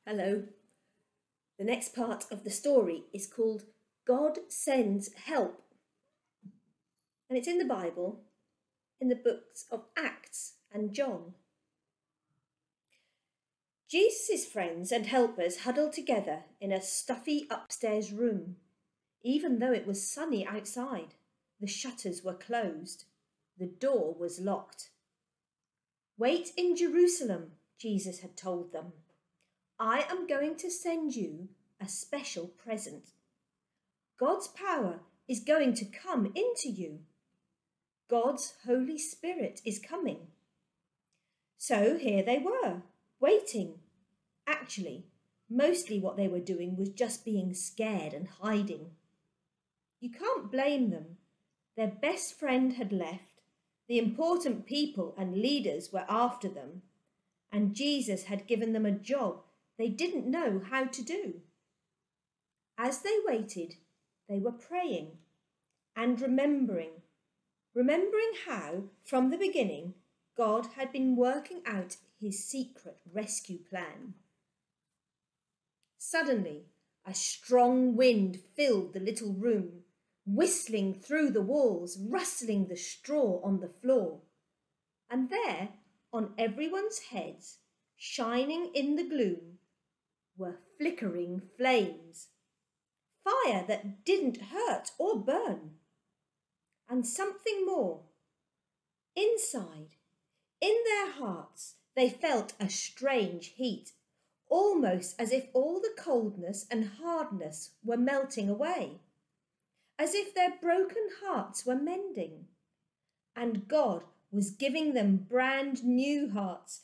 Hello. The next part of the story is called God Sends Help. And it's in the Bible, in the books of Acts and John. Jesus' friends and helpers huddled together in a stuffy upstairs room. Even though it was sunny outside, the shutters were closed. The door was locked. "Wait in Jerusalem," Jesus had told them. "I am going to send you a special present. God's power is going to come into you. God's Holy Spirit is coming." So here they were, waiting. Actually, mostly what they were doing was just being scared and hiding. You can't blame them. Their best friend had left. The important people and leaders were after them. And Jesus had given them a job they didn't know how to do. As they waited, they were praying and remembering how, from the beginning, God had been working out his secret rescue plan. Suddenly, a strong wind filled the little room, whistling through the walls, rustling the straw on the floor. And there, on everyone's heads, shining in the gloom, were flickering flames. Fire that didn't hurt or burn. And something more. Inside, in their hearts, they felt a strange heat, almost as if all the coldness and hardness were melting away, as if their broken hearts were mending. And God was giving them brand new hearts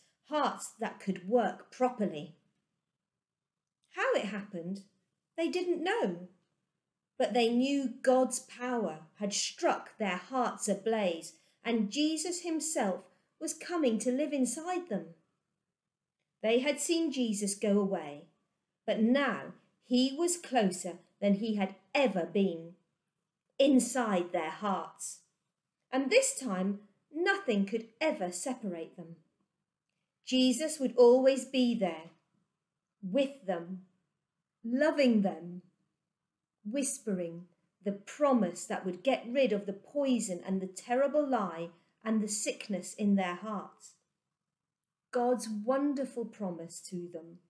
that could work properly. How it happened, they didn't know, but they knew God's power had struck their hearts ablaze, and Jesus himself was coming to live inside them. They had seen Jesus go away, but now he was closer than he had ever been, inside their hearts. And this time, nothing could ever separate them. Jesus would always be there, with them, loving them, whispering the promise that would get rid of the poison and the terrible lie and the sickness in their hearts. God's wonderful promise to them.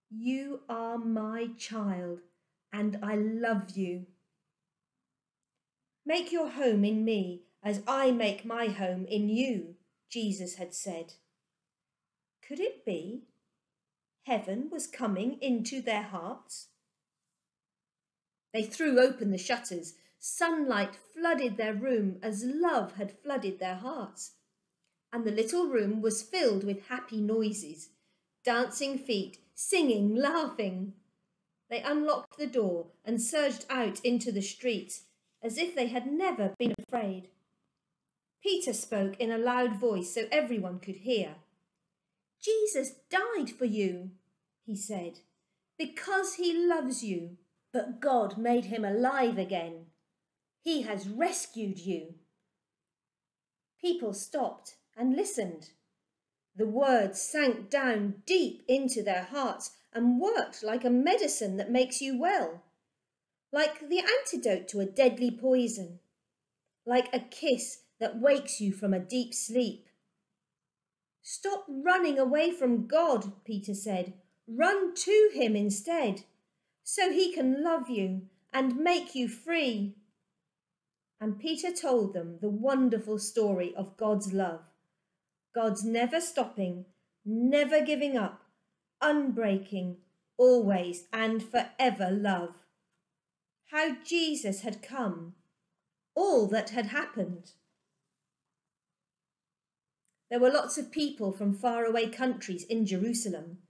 "You are my child, and I love you. Make your home in me as I make my home in you," Jesus had said. Could it be? Heaven was coming into their hearts. They threw open the shutters. Sunlight flooded their room as love had flooded their hearts. And the little room was filled with happy noises, dancing feet, singing, laughing. They unlocked the door and surged out into the streets as if they had never been afraid. Peter spoke in a loud voice so everyone could hear. "Jesus died for you," he said, "because he loves you. But God made him alive again. He has rescued you." People stopped and listened. The words sank down deep into their hearts and worked like a medicine that makes you well, like the antidote to a deadly poison, like a kiss that wakes you from a deep sleep. "Stop running away from God," Peter said. "Run to him instead, so he can love you and make you free." And Peter told them the wonderful story of God's love. God's never stopping, never giving up, unbreaking, always and forever love. How Jesus had come, all that had happened. There were lots of people from faraway countries in Jerusalem.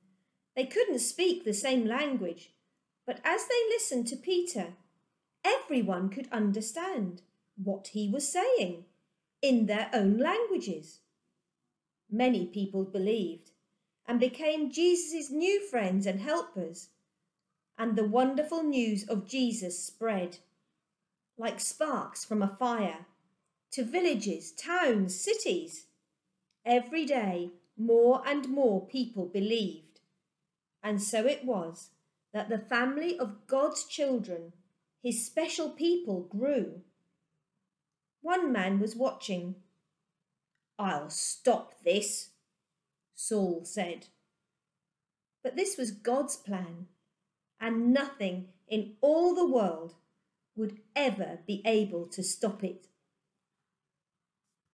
They couldn't speak the same language, but as they listened to Peter, everyone could understand what he was saying in their own languages. Many people believed and became Jesus' new friends and helpers, and the wonderful news of Jesus spread like sparks from a fire to villages, towns, cities. Every day, more and more people believed. And so it was that the family of God's children, his special people, grew. One man was watching. "I'll stop this," Saul said. But this was God's plan, and nothing in all the world would ever be able to stop it.